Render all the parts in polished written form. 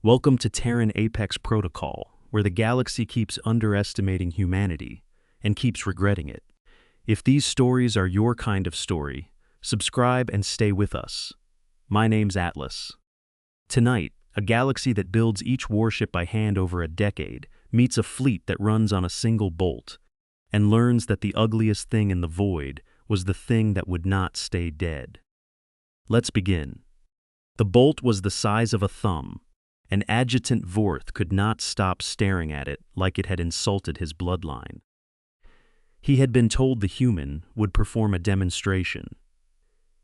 Welcome to Terran Apex Protocol, where the galaxy keeps underestimating humanity and keeps regretting it. If these stories are your kind of story, subscribe and stay with us. My name's Atlas. Tonight, a galaxy that builds each warship by hand over a decade meets a fleet that runs on a single bolt and learns that the ugliest thing in the void was the thing that would not stay dead. Let's begin. The bolt was the size of a thumb, and Adjutant Vorth could not stop staring at it like it had insulted his bloodline. He had been told the human would perform a demonstration.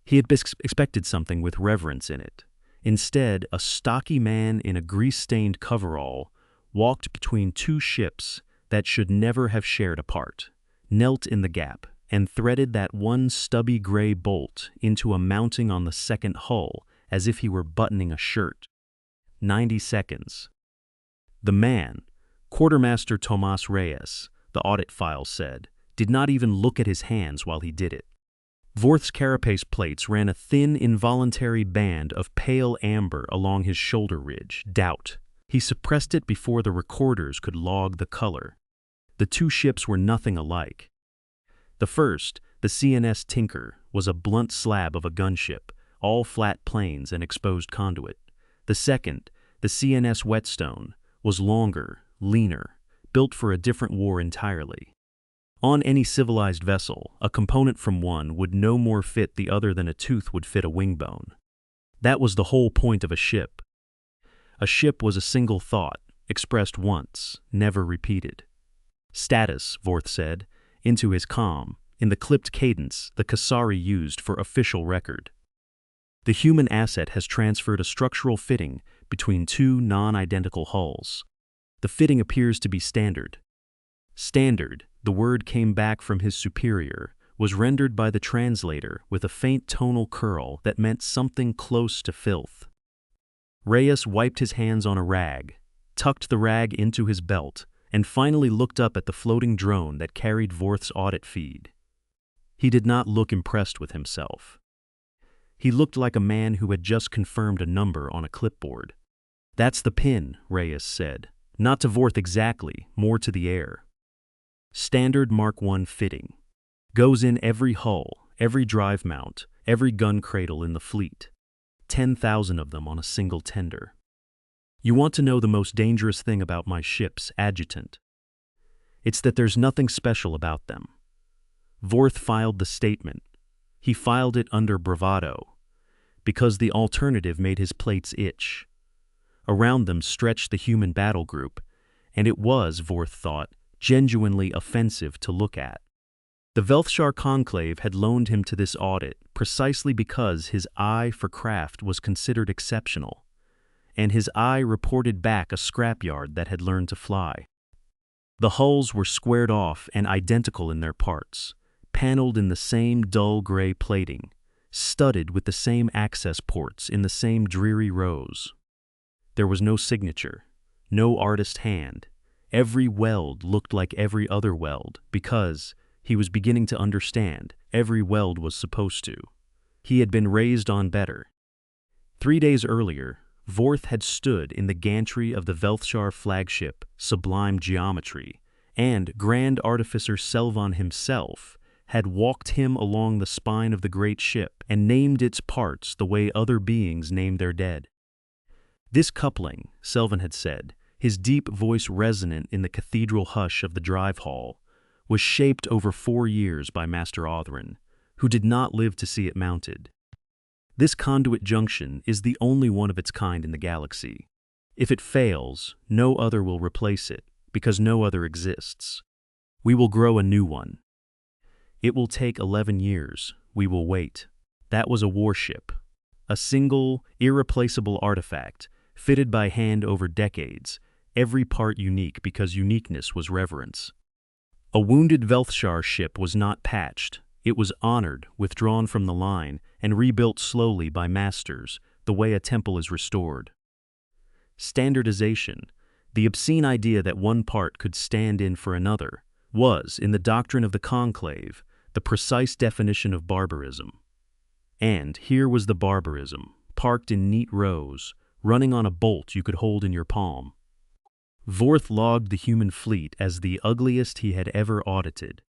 He had expected something with reverence in it. Instead, a stocky man in a grease-stained coverall walked between two ships that should never have shared a part, knelt in the gap, and threaded that one stubby gray bolt into a mounting on the second hull as if he were buttoning a shirt. 90 seconds. The man, Quartermaster Tomas Reyes, the audit file said, did not even look at his hands while he did it. Vorth's carapace plates ran a thin, involuntary band of pale amber along his shoulder ridge. Doubt. He suppressed it before the recorders could log the color. The two ships were nothing alike. The first, the CNS Tinker, was a blunt slab of a gunship, all flat planes and exposed conduit. The second, the CNS Whetstone, was longer, leaner, built for a different war entirely. On any civilized vessel, a component from one would no more fit the other than a tooth would fit a wing bone. That was the whole point of a ship. A ship was a single thought, expressed once, never repeated. Status, Vorth said, into his comm, in the clipped cadence the Kasari used for official record. The human asset has transferred a structural fitting between two non-identical hulls. The fitting appears to be standard. Standard, the word came back from his superior, was rendered by the translator with a faint tonal curl that meant something close to filth. Reyes wiped his hands on a rag, tucked the rag into his belt, and finally looked up at the floating drone that carried Vorth's audit feed. He did not look impressed with himself. He looked like a man who had just confirmed a number on a clipboard. "That's the pin," Reyes said. "Not to Vorth exactly, more to the air. Standard Mark I fitting. Goes in every hull, every drive mount, every gun cradle in the fleet. 10,000 of them on a single tender. You want to know the most dangerous thing about my ships, Adjutant? It's that there's nothing special about them." Vorth filed the statement. He filed it under bravado, because the alternative made his plates itch. Around them stretched the human battle group, and it was, Vorth thought, genuinely offensive to look at. The Velthshar Conclave had loaned him to this audit precisely because his eye for craft was considered exceptional, and his eye reported back a scrapyard that had learned to fly. The hulls were squared off and identical in their parts, paneled in the same dull gray plating, studded with the same access ports in the same dreary rows. There was no signature, no artist hand. Every weld looked like every other weld because, he was beginning to understand, every weld was supposed to. He had been raised on better. 3 days earlier, Vorth had stood in the gantry of the Velthshar flagship Sublime Geometry, and Grand Artificer Selvan himself had walked him along the spine of the great ship and named its parts the way other beings name their dead. This coupling, Selvan had said, his deep voice resonant in the cathedral hush of the drive hall, was shaped over 4 years by Master Othrin, who did not live to see it mounted. This conduit junction is the only one of its kind in the galaxy. If it fails, no other will replace it, because no other exists. We will grow a new one. It will take 11 years. We will wait. That was a warship. A single, irreplaceable artifact, fitted by hand over decades, every part unique because uniqueness was reverence. A wounded Velthshar ship was not patched. It was honored, withdrawn from the line, and rebuilt slowly by masters, the way a temple is restored. Standardization, the obscene idea that one part could stand in for another, was, in the doctrine of the Conclave, the precise definition of barbarism. And here was the barbarism, parked in neat rows, running on a bolt you could hold in your palm. Vorth logged the human fleet as the ugliest he had ever audited.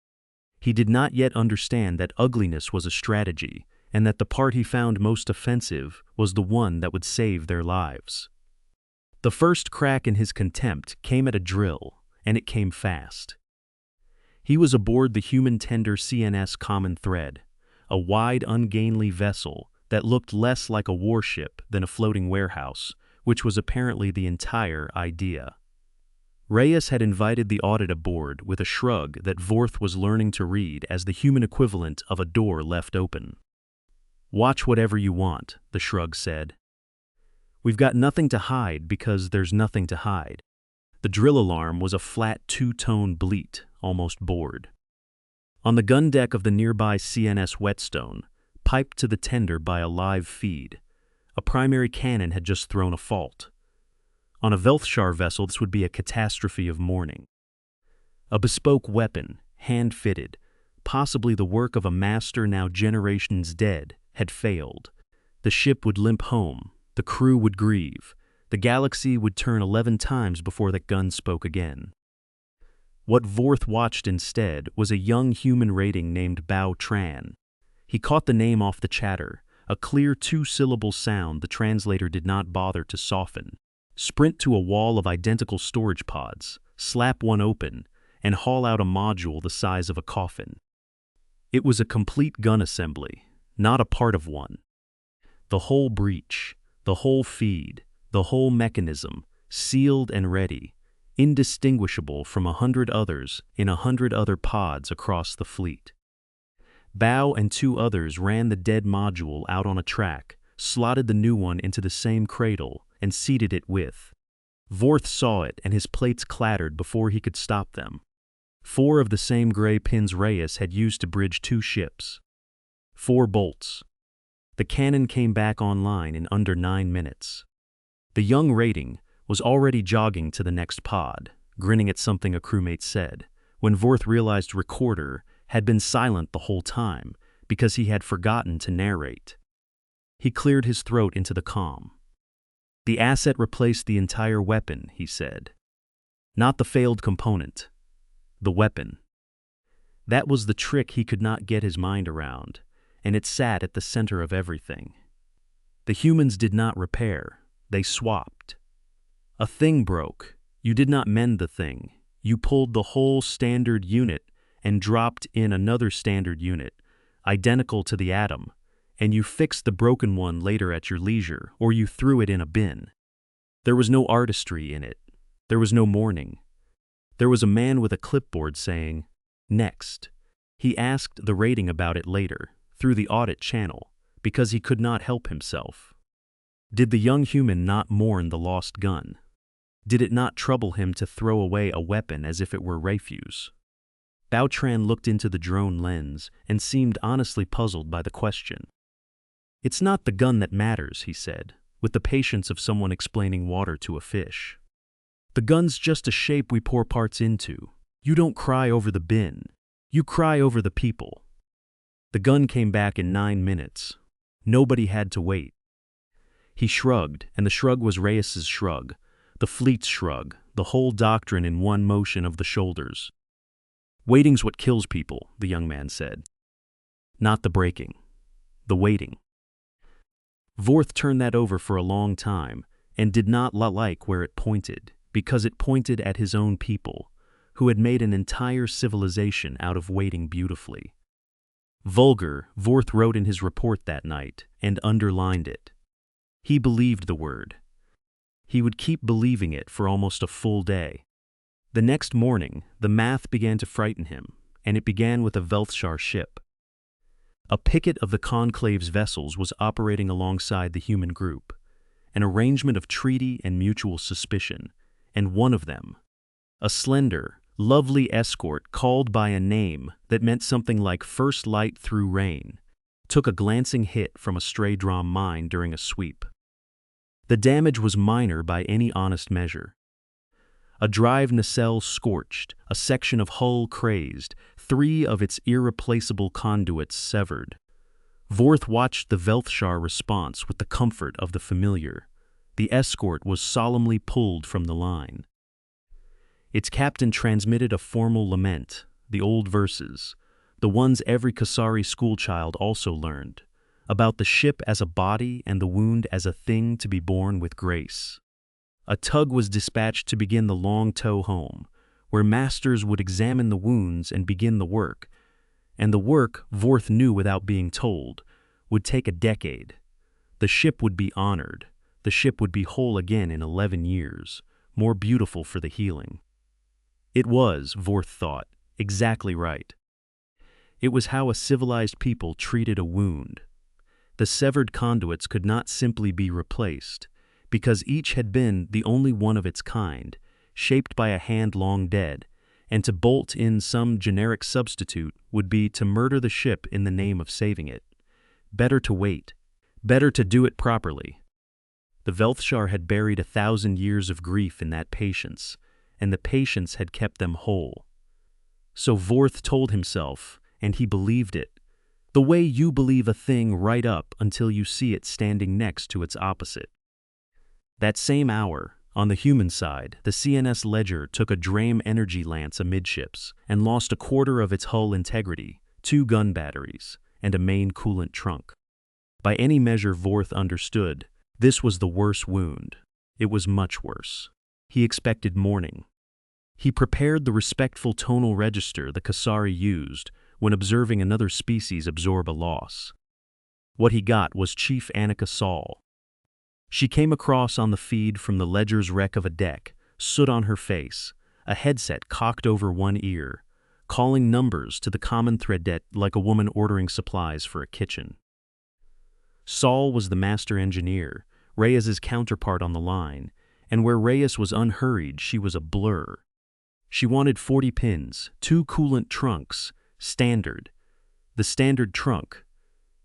He did not yet understand that ugliness was a strategy, and that the part he found most offensive was the one that would save their lives. The first crack in his contempt came at a drill, and it came fast. He was aboard the human tender CNS Common Thread, a wide, ungainly vessel that looked less like a warship than a floating warehouse, which was apparently the entire idea. Reyes had invited the audit aboard with a shrug that Vorth was learning to read as the human equivalent of a door left open. "Watch whatever you want," the shrug said. "We've got nothing to hide because there's nothing to hide." The drill alarm was a flat two-tone bleat, almost bored. On the gun deck of the nearby CNS Whetstone, piped to the tender by a live feed, a primary cannon had just thrown a fault. On a Velthshar vessel, this would be a catastrophe of mourning. A bespoke weapon, hand-fitted, possibly the work of a master now generations dead, had failed. The ship would limp home, the crew would grieve, the galaxy would turn 11 times before that gun spoke again. What Vorth watched instead was a young human rating named Bao Tran. He caught the name off the chatter, a clear two-syllable sound the translator did not bother to soften. Sprint to a wall of identical storage pods, slap one open, and haul out a module the size of a coffin. It was a complete gun assembly, not a part of one. The whole breech, the whole feed, the whole mechanism, sealed and ready, indistinguishable from 100 others in 100 other pods across the fleet. Bao and 2 others ran the dead module out on a track, slotted the new one into the same cradle, and seated it with. Vorth saw it, and his plates clattered before he could stop them. 4 of the same gray pins Reyes had used to bridge 2 ships. 4 bolts. The cannon came back online in under 9 minutes. The young rating was already jogging to the next pod, grinning at something a crewmate said, when Vorth realized Recorder had been silent the whole time because he had forgotten to narrate. He cleared his throat into the comm. "The asset replaced the entire weapon," he said. "Not the failed component. The weapon." That was the trick he could not get his mind around, and it sat at the center of everything. The humans did not repair, they swapped. A thing broke. You did not mend the thing. You pulled the whole standard unit and dropped in another standard unit, identical to the atom, and you fixed the broken one later at your leisure, or you threw it in a bin. There was no artistry in it. There was no mourning. There was a man with a clipboard saying, "Next." He asked the rating about it later, through the audit channel, because he could not help himself. Did the young human not mourn the lost gun? Did it not trouble him to throw away a weapon as if it were refuse? Bao Tran looked into the drone lens and seemed honestly puzzled by the question. "It's not the gun that matters," he said, with the patience of someone explaining water to a fish. "The gun's just a shape we pour parts into. You don't cry over the bin. You cry over the people." The gun came back in 9 minutes. Nobody had to wait. He shrugged, and the shrug was Reyes's shrug, the fleet's shrug, the whole doctrine in one motion of the shoulders. "Waiting's what kills people," the young man said. "Not the breaking. The waiting." Vorth turned that over for a long time and did not like where it pointed, because it pointed at his own people, who had made an entire civilization out of waiting beautifully. Vulgar, Vorth wrote in his report that night and underlined it. He believed the word. He would keep believing it for almost a full day. The next morning, the math began to frighten him, and it began with a Velthshar ship. A picket of the Conclave's vessels was operating alongside the human group, an arrangement of treaty and mutual suspicion, and one of them, a slender, lovely escort called by a name that meant something like first light through rain, took a glancing hit from a stray drum mine during a sweep. The damage was minor by any honest measure. A drive nacelle scorched, a section of hull crazed, 3 of its irreplaceable conduits severed. Vorth watched the Velthshar response with the comfort of the familiar. The escort was solemnly pulled from the line. Its captain transmitted a formal lament, the old verses, the ones every Kasari schoolchild also learned, about the ship as a body and the wound as a thing to be borne with grace. A tug was dispatched to begin the long tow home, where masters would examine the wounds and begin the work, and the work, Vorth knew without being told, would take a decade. The ship would be honored. The ship would be whole again in 11 years, more beautiful for the healing. It was, Vorth thought, exactly right. It was how a civilized people treated a wound. The severed conduits could not simply be replaced, because each had been the only one of its kind, shaped by a hand long dead, and to bolt in some generic substitute would be to murder the ship in the name of saving it. Better to wait. Better to do it properly. The Velthshar had buried 1,000 years of grief in that patience, and the patience had kept them whole. So Vorth told himself, and he believed it, the way you believe a thing right up until you see it standing next to its opposite. That same hour, on the human side, the CNS Ledger took a Drame energy lance amidships and lost a quarter of its hull integrity, 2 gun batteries, and a main coolant trunk. By any measure Vorth understood, this was the worst wound. It was much worse. He expected mourning. He prepared the respectful tonal register the Kasari used when observing another species absorb a loss. What he got was Chief Annika Saul. She came across on the feed from the Ledger's wreck of a deck, soot on her face, a headset cocked over one ear, calling numbers to the common threadet like a woman ordering supplies for a kitchen. Saul was the master engineer, Reyes's counterpart on the line, and where Reyes was unhurried, she was a blur. She wanted 40 pins, 2 coolant trunks, standard. The standard trunk.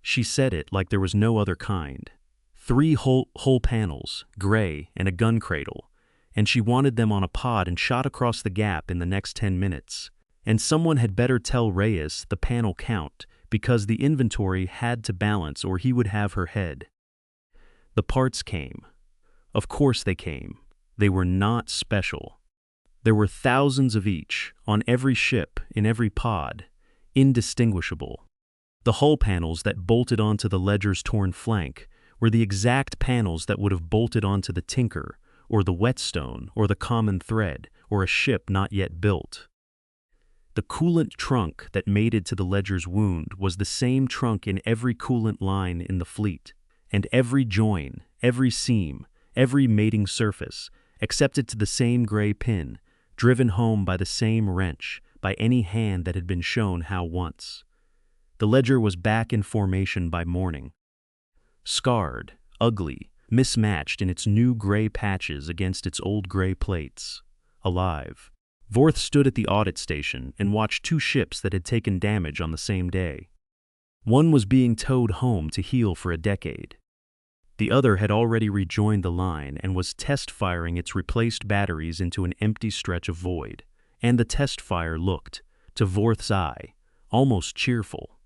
She said it like there was no other kind. 3 hull panels, gray, and a gun cradle, and she wanted them on a pod and shot across the gap in the next 10 minutes. And someone had better tell Reyes the panel count, because the inventory had to balance or he would have her head. The parts came. Of course they came. They were not special. There were thousands of each, on every ship, in every pod, indistinguishable. The hull panels that bolted onto the Ledger's torn flank were the exact panels that would have bolted onto the Tinker, or the Whetstone, or the Common Thread, or a ship not yet built. The coolant trunk that mated to the Ledger's wound was the same trunk in every coolant line in the fleet, and every join, every seam, every mating surface, accepted to the same gray pin, driven home by the same wrench, by any hand that had been shown how once. The Ledger was back in formation by morning. Scarred, ugly, mismatched in its new gray patches against its old gray plates. Alive. Vorth stood at the audit station and watched 2 ships that had taken damage on the same day. One was being towed home to heal for a decade. The other had already rejoined the line and was test-firing its replaced batteries into an empty stretch of void. And the test fire looked, to Vorth's eye, almost cheerful.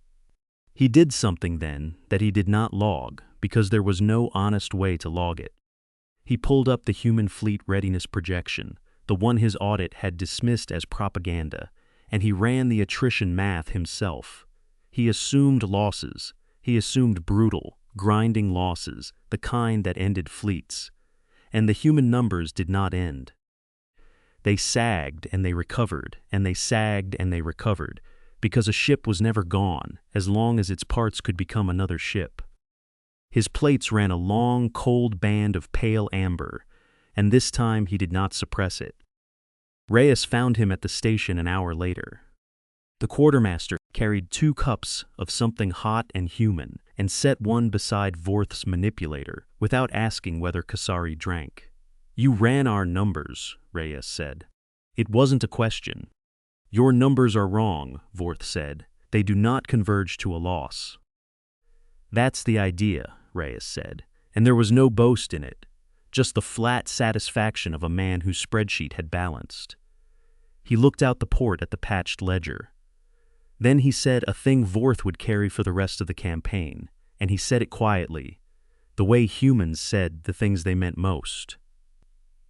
He did something then that he did not log, because there was no honest way to log it. He pulled up the human fleet readiness projection, the one his audit had dismissed as propaganda, and he ran the attrition math himself. He assumed losses. He assumed brutal, grinding losses, the kind that ended fleets. And the human numbers did not end. They sagged and they recovered, and they sagged and they recovered, because a ship was never gone, as long as its parts could become another ship. His plates ran a long, cold band of pale amber, and this time he did not suppress it. Reyes found him at the station an hour later. The quartermaster carried 2 cups of something hot and human and set one beside Vorth's manipulator without asking whether Kasari drank. "You ran our numbers," Reyes said. "It wasn't a question." "Your numbers are wrong," Vorth said. "They do not converge to a loss." "That's the idea," Reyes said, and there was no boast in it. Just the flat satisfaction of a man whose spreadsheet had balanced. He looked out the port at the patched Ledger. Then he said a thing Vorth would carry for the rest of the campaign, and he said it quietly. the way humans said the things they meant most.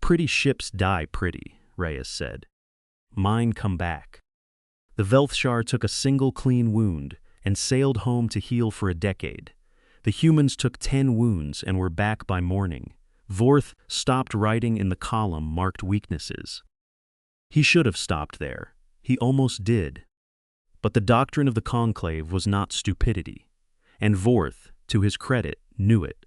"Pretty ships die pretty," Reyes said. "Mine come back." The Velthshar took a single clean wound and sailed home to heal for a decade. The humans took 10 wounds and were back by morning. Vorth stopped writing in the column marked weaknesses. He should have stopped there. He almost did. But the doctrine of the conclave was not stupidity. And Vorth, to his credit, knew it.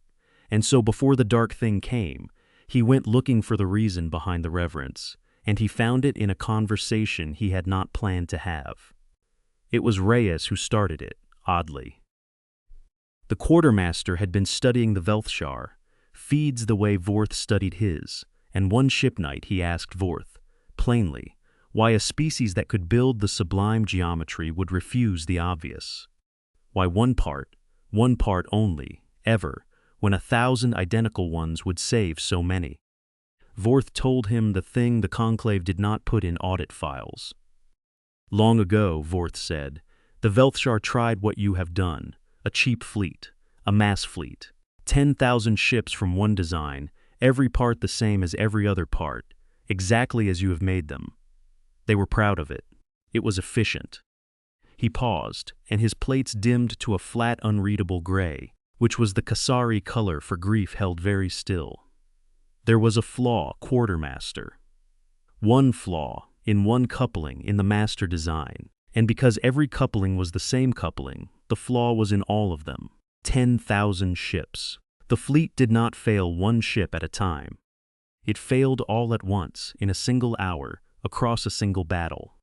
And so before the dark thing came, he went looking for the reason behind the reverence, and he found it in a conversation he had not planned to have. It was Reyes who started it, oddly. The quartermaster had been studying the Velthshar, feeds the way Vorth studied his, and one ship night he asked Vorth, plainly, why a species that could build the sublime geometry would refuse the obvious. Why one part only, ever, when 1,000 identical ones would save so many. Vorth told him the thing the conclave did not put in audit files. "Long ago," Vorth said, "the Velthshar tried what you have done, a cheap fleet, a mass fleet, 10,000 ships from one design, every part the same as every other part, exactly as you have made them. They were proud of it. It was efficient." He paused, and his plates dimmed to a flat, unreadable gray, which was the Kasari color for grief held very still. There was a flaw, quartermaster. One flaw, in one coupling in the master design, and because every coupling was the same coupling, the flaw was in all of them. 10,000 ships. The fleet did not fail one ship at a time. It failed all at once, in a single hour, across a single battle.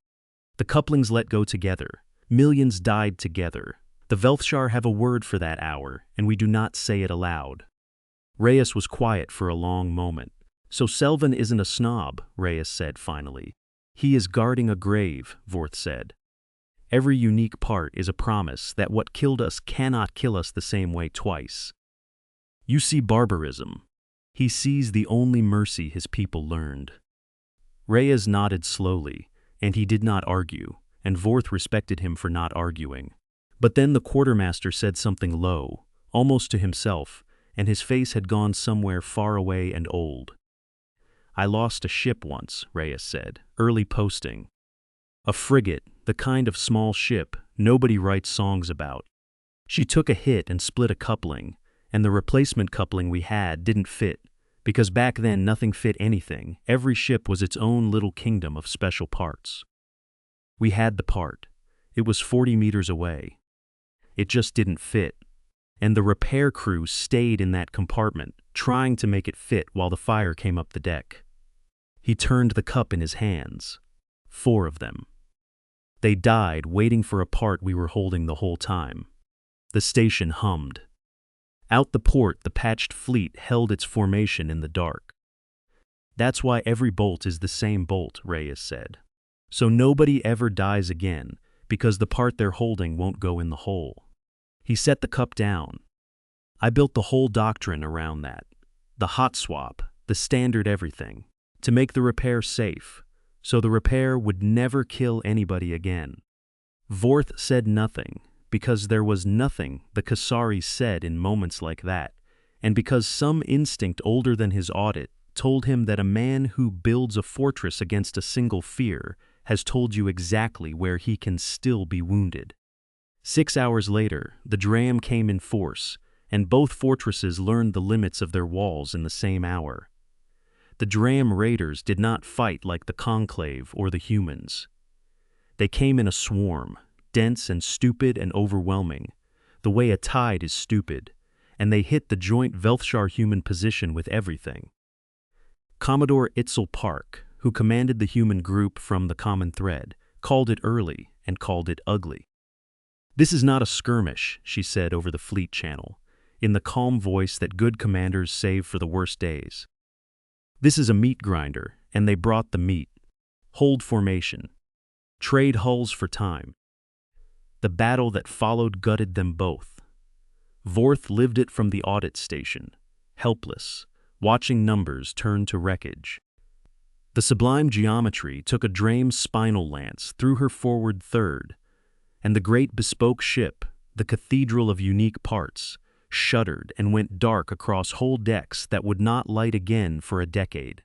The couplings let go together. Millions died together. The Velthshar have a word for that hour, and we do not say it aloud. Reyes was quiet for a long moment. "So Selvin isn't a snob," Reyes said finally. "He is guarding a grave," Vorth said. "Every unique part is a promise that what killed us cannot kill us the same way twice. You see barbarism. He sees the only mercy his people learned." Reyes nodded slowly, and he did not argue, and Vorth respected him for not arguing. But then the quartermaster said something low, almost to himself, and his face had gone somewhere far away and old. "I lost a ship once," Reyes said, "early posting. A frigate, the kind of small ship nobody writes songs about. She took a hit and split a coupling, and the replacement coupling we had didn't fit, because back then nothing fit anything. Every ship was its own little kingdom of special parts. We had the part. It was 40 meters away. It just didn't fit. And the repair crew stayed in that compartment, trying to make it fit while the fire came up the deck." He turned the cup in his hands. 4 of them. They died waiting for a part we were holding the whole time. The station hummed. Out the port, the patched fleet held its formation in the dark. "That's why every bolt is the same bolt," Reyes said. "So nobody ever dies again, because the part they're holding won't go in the hole." He set the cup down. "I built the whole doctrine around that. The hot swap, the standard everything, to make the repair safe, so the repair would never kill anybody again." Vorth said nothing, because there was nothing the Kasari said in moments like that, and because some instinct older than his audit told him that a man who builds a fortress against a single fear has told you exactly where he can still be wounded. 6 hours later, the dram came in force, and both fortresses learned the limits of their walls in the same hour. The dram raiders did not fight like the conclave or the humans. They came in a swarm, dense and stupid and overwhelming, the way a tide is stupid, and they hit the joint Velthshar human position with everything. Commodore Itzel Park, who commanded the human group from the common thread, called it early and called it ugly. "This is not a skirmish," she said over the fleet channel, in the calm voice that good commanders save for the worst days. "This is a meat grinder, and they brought the meat. Hold formation. Trade hulls for time." The battle that followed gutted them both. Vorth lived it from the audit station, helpless, watching numbers turn to wreckage. The sublime geometry took a drame's spinal lance through her forward third, and the great bespoke ship, the cathedral of unique parts, shuddered and went dark across whole decks that would not light again for a decade.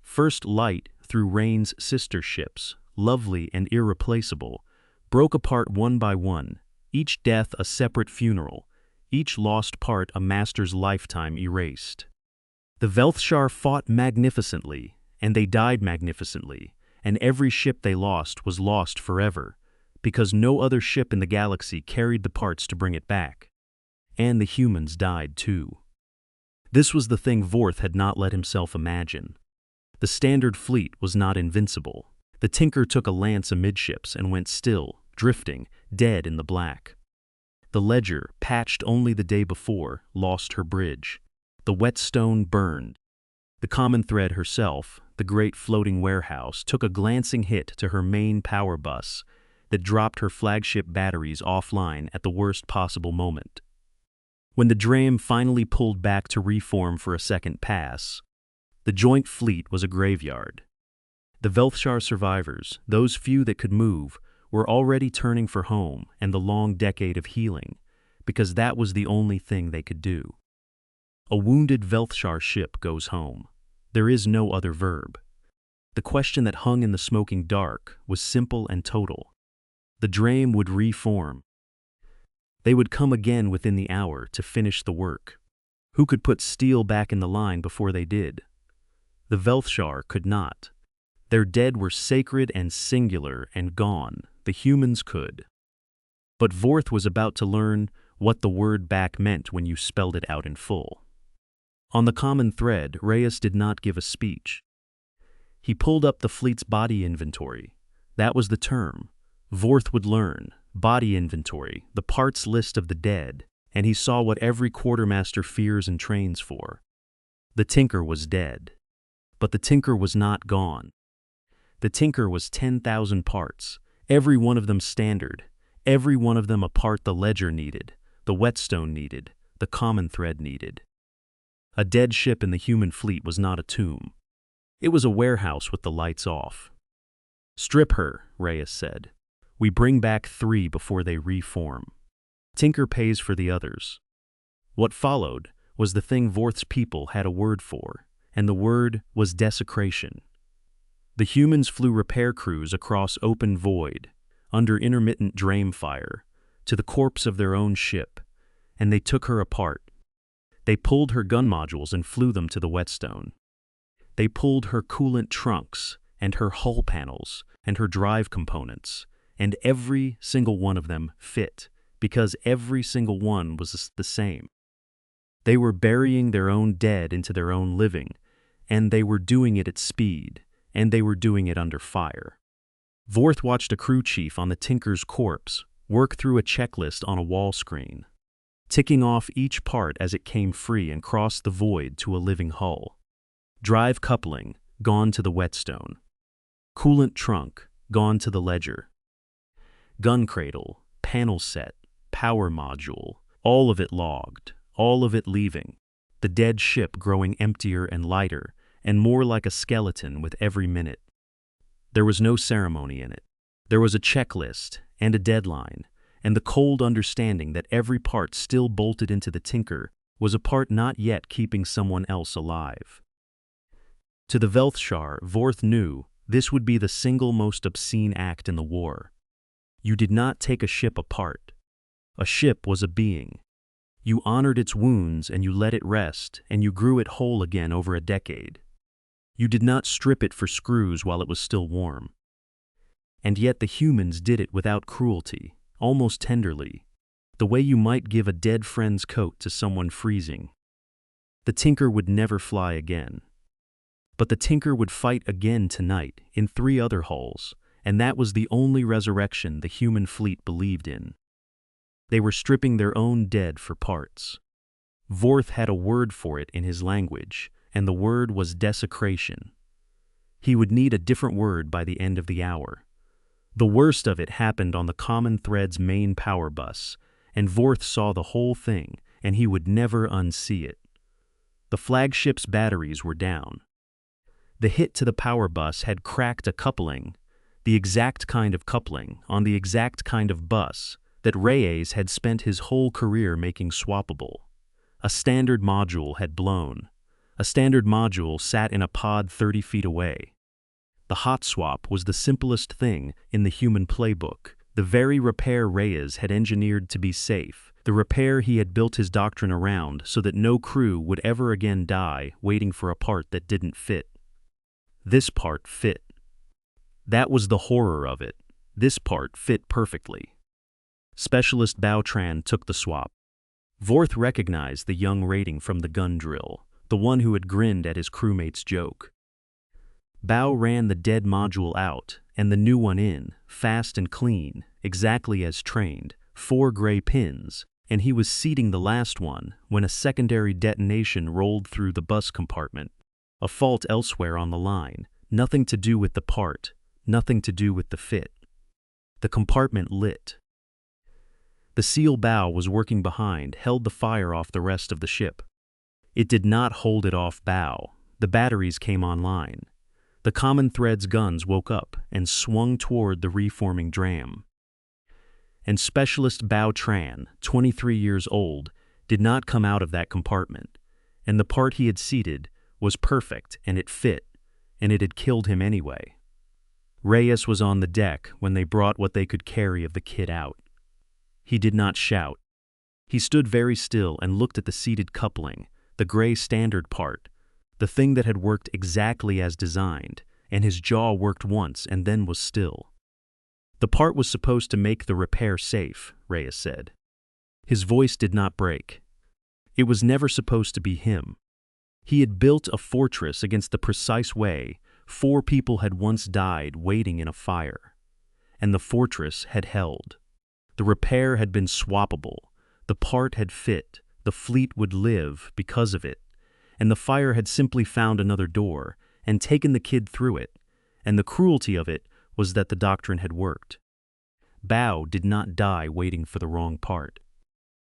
First light through Rain's sister ships, lovely and irreplaceable, broke apart one by one, each death a separate funeral, each lost part a master's lifetime erased. The Velthshar fought magnificently, and they died magnificently, and every ship they lost was lost forever, because no other ship in the galaxy carried the parts to bring it back. And the humans died too. This was the thing Vorth had not let himself imagine. The standard fleet was not invincible. The Tinker took a lance amidships and went still, drifting, dead in the black. The Ledger, patched only the day before, lost her bridge. The Whetstone burned. The Common Thread herself, the great floating warehouse, took a glancing hit to her main power bus that dropped her flagship batteries offline at the worst possible moment. When the Drame finally pulled back to reform for a second pass, the joint fleet was a graveyard. The Velthshar survivors, those few that could move, were already turning for home and the long decade of healing, because that was the only thing they could do. A wounded Velthshar ship goes home. There is no other verb. The question that hung in the smoking dark was simple and total. The Drame would reform. They would come again within the hour to finish the work. Who could put steel back in the line before they did? The Velthshar could not. Their dead were sacred and singular and gone. The humans could. But Vorth was about to learn what the word back meant when you spelled it out in full. On the Common Thread, Reyes did not give a speech. He pulled up the fleet's body inventory. That was the term. Vorth would learn. Body inventory, the parts list of the dead, and he saw what every quartermaster fears and trains for. The Tinker was dead. But the Tinker was not gone. The Tinker was 10,000 parts, every one of them standard, every one of them a part the Ledger needed, the Whetstone needed, the Common Thread needed. A dead ship in the human fleet was not a tomb. It was a warehouse with the lights off. "Strip her," Reyes said. "We bring back 3 before they reform. Tinker pays for the others." What followed was the thing Vorth's people had a word for, and the word was desecration. The humans flew repair crews across open void, under intermittent Drame fire, to the corpse of their own ship, and they took her apart. They pulled her gun modules and flew them to the Whetstone. They pulled her coolant trunks, and her hull panels, and her drive components, and every single one of them fit, because every single one was the same. They were burying their own dead into their own living, and they were doing it at speed, and they were doing it under fire. Vorth watched a crew chief on the Tinker's corpse work through a checklist on a wall screen, ticking off each part as it came free and crossed the void to a living hull. Drive coupling, gone to the Whetstone. Coolant trunk, gone to the Ledger. Gun cradle, panel set, power module, all of it logged, all of it leaving. The dead ship growing emptier and lighter, and more like a skeleton with every minute. There was no ceremony in it. There was a checklist and a deadline, and the cold understanding that every part still bolted into the Tinker was a part not yet keeping someone else alive. To the Velthshar, Vorth knew this would be the single most obscene act in the war. You did not take a ship apart. A ship was a being. You honored its wounds and you let it rest, and you grew it whole again over a decade. You did not strip it for screws while it was still warm. And yet the humans did it without cruelty, almost tenderly, the way you might give a dead friend's coat to someone freezing. The Tinker would never fly again. But the Tinker would fight again tonight in 3 other hulls, and that was the only resurrection the human fleet believed in. They were stripping their own dead for parts. Vorth had a word for it in his language, and the word was desecration. He would need a different word by the end of the hour. The worst of it happened on the Common Thread's main power bus, and Vorth saw the whole thing, and he would never unsee it. The flagship's batteries were down. The hit to the power bus had cracked a coupling, the exact kind of coupling, on the exact kind of bus that Reyes had spent his whole career making swappable. A standard module had blown. A standard module sat in a pod 30 feet away. The hot swap was the simplest thing in the human playbook, the very repair Reyes had engineered to be safe, the repair he had built his doctrine around so that no crew would ever again die waiting for a part that didn't fit. This part fit. That was the horror of it. This part fit perfectly. Specialist Bautran took the swap. Vorth recognized the young rating from the gun drill, the one who had grinned at his crewmate's joke. Bao ran the dead module out and the new one in, fast and clean, exactly as trained, 4 gray pins, and he was seating the last one when a secondary detonation rolled through the bus compartment. A fault elsewhere on the line, nothing to do with the part, nothing to do with the fit. The compartment lit. The SEAL Bao was working behind, held the fire off the rest of the ship. It did not hold it off Bao. The batteries came online. The common thread's guns woke up and swung toward the reforming dram. And Specialist Bao Tran, 23 years old, did not come out of that compartment, and the part he had seated was perfect and it fit, and it had killed him anyway. Reyes was on the deck when they brought what they could carry of the kid out. He did not shout. He stood very still and looked at the seated coupling, the gray standard part, the thing that had worked exactly as designed, and his jaw worked once and then was still. The part was supposed to make the repair safe, Reyes said. His voice did not break. It was never supposed to be him. He had built a fortress against the precise way 4 people had once died waiting in a fire. And the fortress had held. The repair had been swappable. The part had fit. The fleet would live because of it. And the fire had simply found another door and taken the kid through it. And the cruelty of it was that the doctrine had worked. Bao did not die waiting for the wrong part.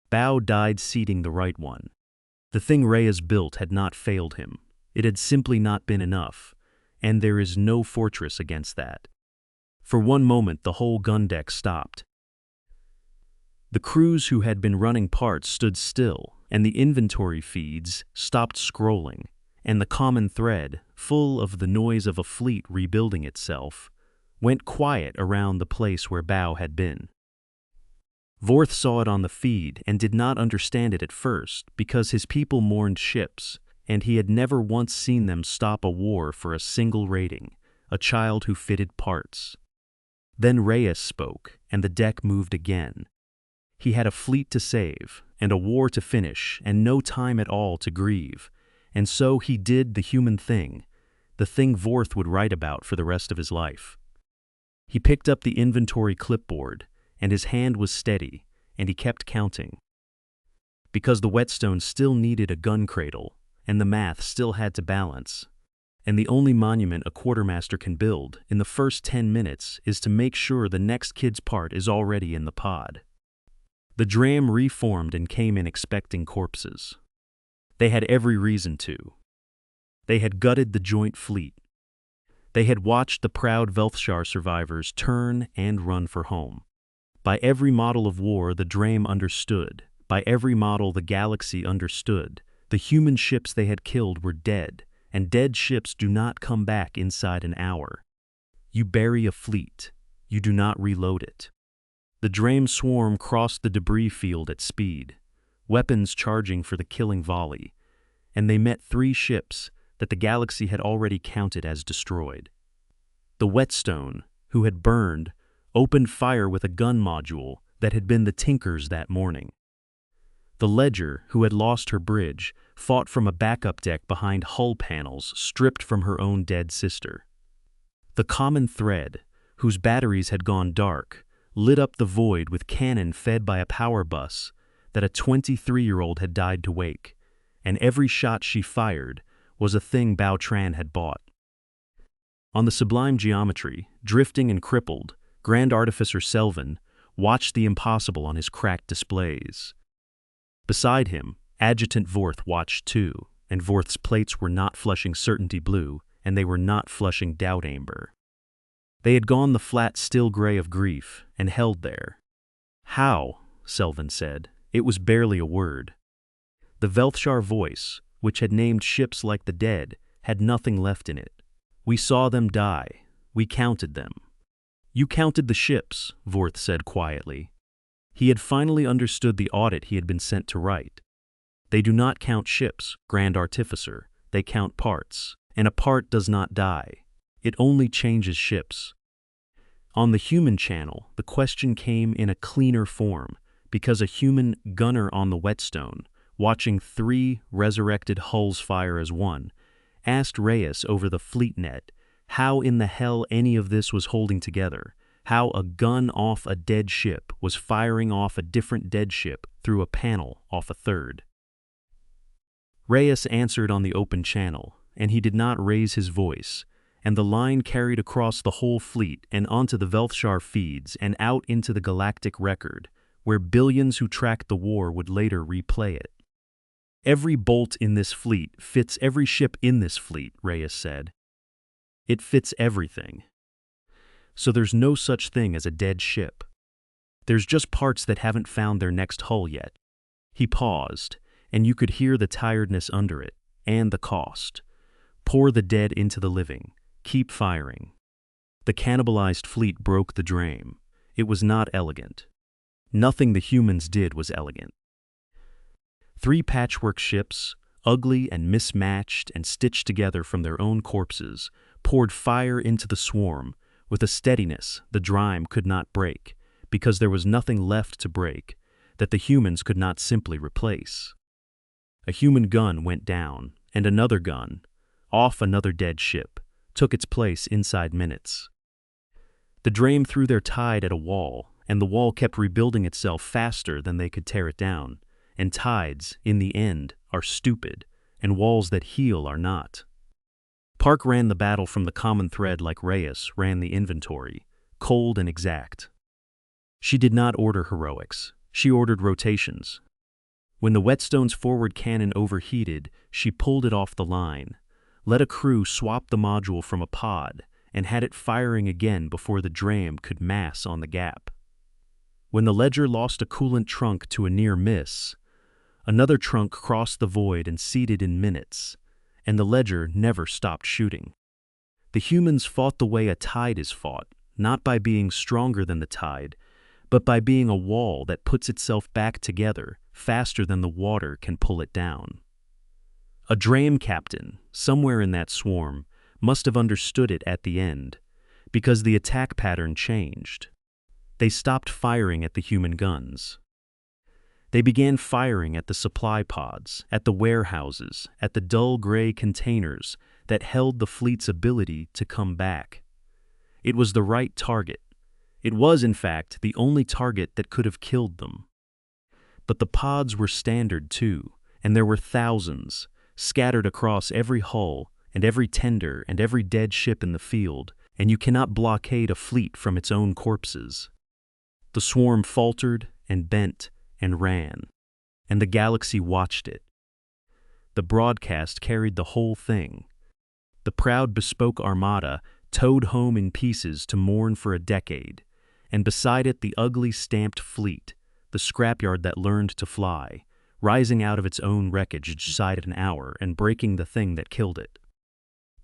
Bao died seating the right one. The thing Reyes built had not failed him. It had simply not been enough, and there is no fortress against that. For one moment the whole gun deck stopped. The crews who had been running parts stood still, and the inventory feeds stopped scrolling, and the common thread, full of the noise of a fleet rebuilding itself, went quiet around the place where Bao had been. Vorth saw it on the feed and did not understand it at first because his people mourned ships, and he had never once seen them stop a war for a single rating, a child who fitted parts. Then Reyes spoke, and the deck moved again. He had a fleet to save, and a war to finish, and no time at all to grieve, and so he did the human thing, the thing Vorth would write about for the rest of his life. He picked up the inventory clipboard, and his hand was steady, and he kept counting. Because the whetstone still needed a gun cradle, and the math still had to balance, and the only monument a quartermaster can build in the first 10 minutes is to make sure the next kid's part is already in the pod. The dram reformed and came in expecting corpses. They had every reason to. They had gutted the joint fleet. They had watched the proud Velthshar survivors turn and run for home. By every model of war the Drame understood. By every model the galaxy understood. The human ships they had killed were dead, and dead ships do not come back inside an hour. You bury a fleet. You do not reload it. The Drame swarm crossed the debris field at speed, weapons charging for the killing volley, and they met 3 ships that the galaxy had already counted as destroyed. The Whetstone, who had burned, opened fire with a gun module that had been the Tinker's that morning. The Ledger, who had lost her bridge, fought from a backup deck behind hull panels stripped from her own dead sister. The Common Thread, whose batteries had gone dark, lit up the void with cannon fed by a power bus that a 23-year-old had died to wake, and every shot she fired was a thing Bao Tran had bought. On the sublime geometry, drifting and crippled, Grand Artificer Selvin watched the impossible on his cracked displays. Beside him, Adjutant Vorth watched too, and Vorth's plates were not flushing certainty blue, and they were not flushing doubt amber. They had gone the flat still gray of grief and held there. How? Selvin said. It was barely a word. The Velthshar voice, which had named ships like the dead, had nothing left in it. We saw them die. We counted them. You counted the ships, Vorth said quietly. He had finally understood the audit he had been sent to write. They do not count ships, Grand Artificer. They count parts. And a part does not die. It only changes ships. On the human channel, the question came in a cleaner form, because a human gunner on the whetstone, watching 3 resurrected hulls fire as one, asked Reyes over the fleet net how in the hell any of this was holding together, how a gun off a dead ship was firing off a different dead ship through a panel off a third. Reyes answered on the open channel, and he did not raise his voice, and the line carried across the whole fleet and onto the Velthshar feeds and out into the galactic record, where billions who tracked the war would later replay it. Every bolt in this fleet fits every ship in this fleet, Reyes said. It fits everything. So there's no such thing as a dead ship. There's just parts that haven't found their next hull yet. He paused, and you could hear the tiredness under it, and the cost. Pour the dead into the living. Keep firing. The cannibalized fleet broke the drain. It was not elegant. Nothing the humans did was elegant. 3 patchwork ships, ugly and mismatched and stitched together from their own corpses, poured fire into the swarm with a steadiness the drime could not break, because there was nothing left to break that the humans could not simply replace. A human gun went down, and another gun, off another dead ship, took its place inside minutes. The drain threw their tide at a wall, and the wall kept rebuilding itself faster than they could tear it down, and tides, in the end, are stupid, and walls that heal are not. Park ran the battle from the common thread like Reyes ran the inventory, cold and exact. She did not order heroics. She ordered rotations. When the whetstone's forward cannon overheated, she pulled it off the line, let a crew swap the module from a pod, and had it firing again before the dram could mass on the gap. When the ledger lost a coolant trunk to a near miss, another trunk crossed the void and seeded in minutes, and the ledger never stopped shooting. The humans fought the way a tide is fought, not by being stronger than the tide, but by being a wall that puts itself back together faster than the water can pull it down. A dram captain, somewhere in that swarm, must have understood it at the end, because the attack pattern changed. They stopped firing at the human guns. They began firing at the supply pods, at the warehouses, at the dull gray containers that held the fleet's ability to come back. It was the right target. It was, in fact, the only target that could have killed them. But the pods were standard, too, and there were thousands, scattered across every hull and every tender and every dead ship in the field, and you cannot blockade a fleet from its own corpses. The swarm faltered and bent and ran, and the galaxy watched it. The broadcast carried the whole thing. The proud bespoke armada towed home in pieces to mourn for a decade, and beside it the ugly stamped fleet, the scrapyard that learned to fly, rising out of its own wreckage each side an hour and breaking the thing that killed it.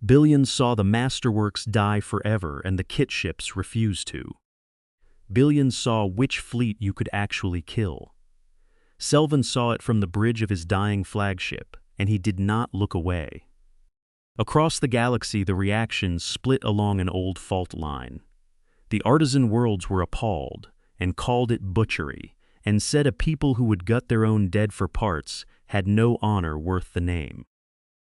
Billions saw the masterworks die forever and the kit ships refuse to. Billions saw which fleet you could actually kill. Selvin saw it from the bridge of his dying flagship, and he did not look away. Across the galaxy the reactions split along an old fault line. The artisan worlds were appalled, and called it butchery, and said a people who would gut their own dead for parts had no honor worth the name.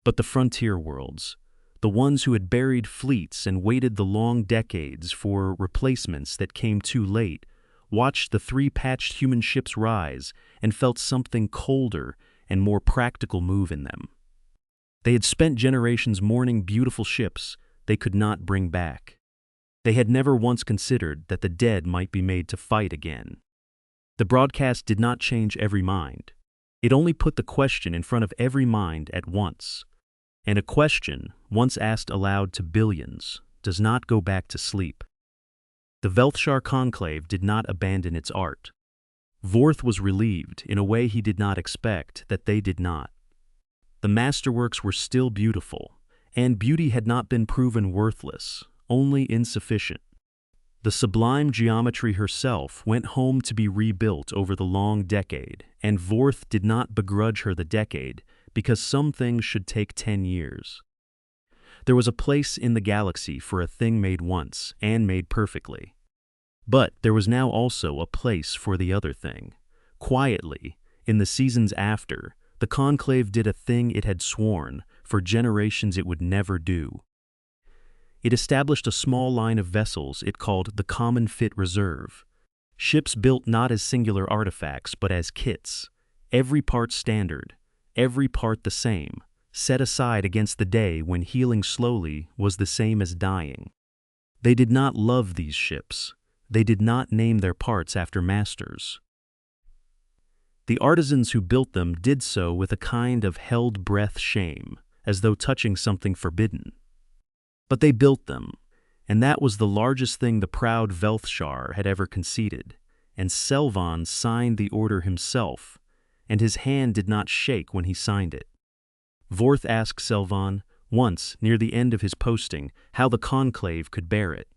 But the frontier worlds, the ones who had buried fleets and waited the long decades for replacements that came too late, watched the 3 patched human ships rise and felt something colder and more practical move in them. They had spent generations mourning beautiful ships they could not bring back. They had never once considered that the dead might be made to fight again. The broadcast did not change every mind. It only put the question in front of every mind at once. And a question, once asked aloud to billions, does not go back to sleep. The Velthshar conclave did not abandon its art. Vorth was relieved, in a way he did not expect, that they did not. The masterworks were still beautiful, and beauty had not been proven worthless, only insufficient. The sublime geometry herself went home to be rebuilt over the long decade, and Vorth did not begrudge her the decade, because some things should take 10 years. There was a place in the galaxy for a thing made once, and made perfectly. But there was now also a place for the other thing. Quietly, in the seasons after, the Conclave did a thing it had sworn, for generations it would never do. It established a small line of vessels it called the Common Fit Reserve. Ships built not as singular artifacts, but as kits. Every part standard, every part the same, set aside against the day when healing slowly was the same as dying. They did not love these ships. They did not name their parts after masters. The artisans who built them did so with a kind of held-breath shame, as though touching something forbidden. But they built them, and that was the largest thing the proud Velthshar had ever conceded, and Selvan signed the order himself, and his hand did not shake when he signed it. Vorth asked Selvan, once, near the end of his posting, how the Conclave could bear it,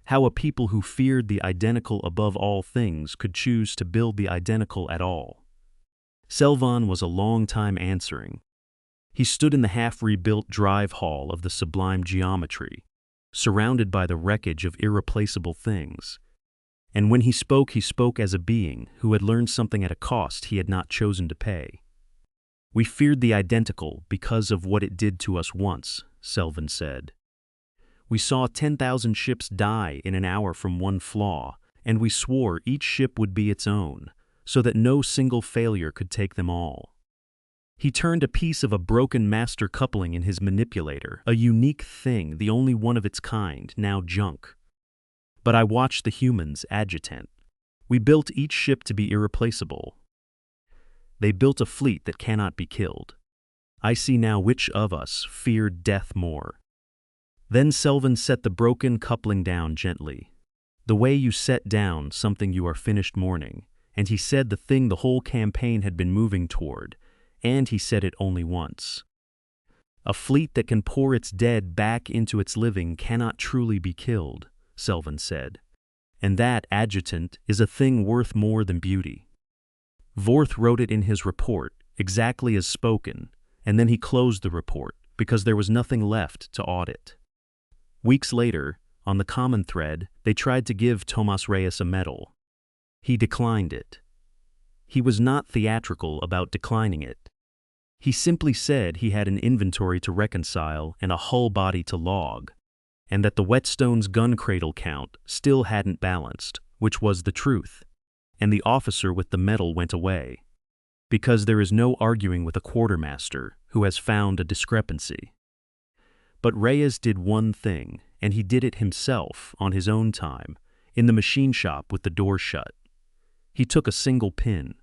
how a people who feared the identical above all things could choose to build the identical at all. Selvan was a long time answering. He stood in the half-rebuilt drive hall of the sublime geometry, surrounded by the wreckage of irreplaceable things. And when he spoke as a being who had learned something at a cost he had not chosen to pay. "We feared the identical because of what it did to us once," Selvan said. "We saw 10,000 ships die in an hour from one flaw, and we swore each ship would be its own, so that no single failure could take them all." He turned a piece of a broken master coupling in his manipulator, a unique thing, the only one of its kind, now junk. But I watched the humans, adjutant. We built each ship to be irreplaceable. They built a fleet that cannot be killed. I see now which of us feared death more. Then Selvan set the broken coupling down gently. The way you set down something you are finished mourning, and he said the thing the whole campaign had been moving toward, and he said it only once. "A fleet that can pour its dead back into its living cannot truly be killed," Selvan said. "And that, adjutant, is a thing worth more than beauty." Vorth wrote it in his report, exactly as spoken, and then he closed the report, because there was nothing left to audit. Weeks later, on the common thread, they tried to give Tomas Reyes a medal. He declined it. He was not theatrical about declining it. He simply said he had an inventory to reconcile and a hull body to log, and that the Whetstone's gun cradle count still hadn't balanced, which was the truth, and the officer with the medal went away, because there is no arguing with a quartermaster who has found a discrepancy. But Reyes did one thing, and he did it himself, on his own time, in the machine shop with the door shut. He took a single pin,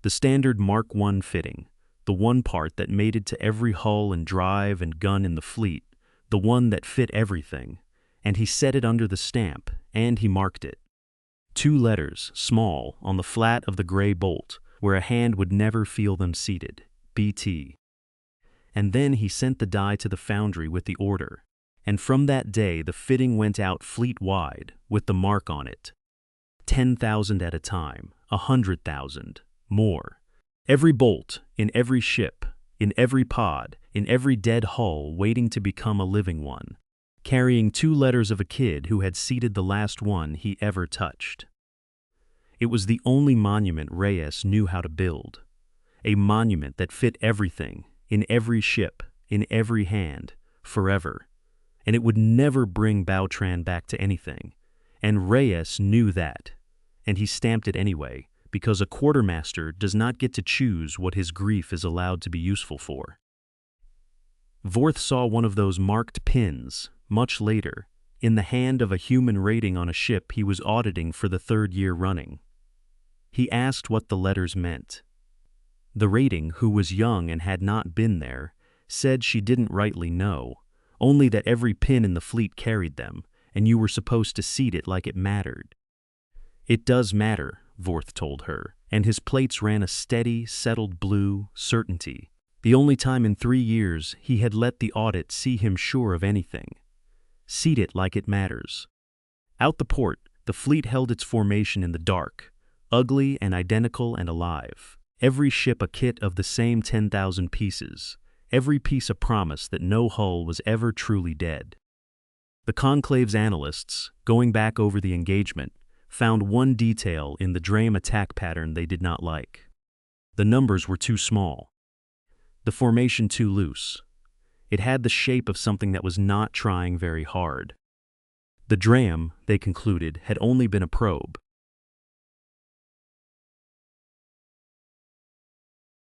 the standard Mark I fitting, the one part that mated to every hull and drive and gun in the fleet, the one that fit everything, and he set it under the stamp, and he marked it. 2 letters, small, on the flat of the gray bolt, where a hand would never feel them seated, BT. And then he sent the die to the foundry with the order, and from that day the fitting went out fleet-wide with the mark on it. 10,000 at a time, 100,000, more. Every bolt, in every ship, in every pod, in every dead hull waiting to become a living one, carrying 2 letters of a kid who had seated the last one he ever touched. It was the only monument Reyes knew how to build, a monument that fit everything, in every ship, in every hand, forever, and it would never bring Bautran back to anything, and Reyes knew that, and he stamped it anyway, because a quartermaster does not get to choose what his grief is allowed to be useful for. Vorth saw one of those marked pins, much later, in the hand of a human rating on a ship he was auditing for the 3rd year running. He asked what the letters meant. The rating, who was young and had not been there, said she didn't rightly know, only that every pin in the fleet carried them, and you were supposed to seat it like it mattered. "It does matter," Vorth told her, and his plates ran a steady, settled blue certainty. The only time in 3 years he had let the audit see him sure of anything. Seat it like it matters. Out the port, the fleet held its formation in the dark, ugly and identical and alive. Every ship a kit of the same 10,000 pieces, every piece a promise that no hull was ever truly dead. The conclave's analysts, going back over the engagement, found one detail in the Drame attack pattern they did not like. The numbers were too small. The formation too loose. It had the shape of something that was not trying very hard. The Drame, they concluded, had only been a probe.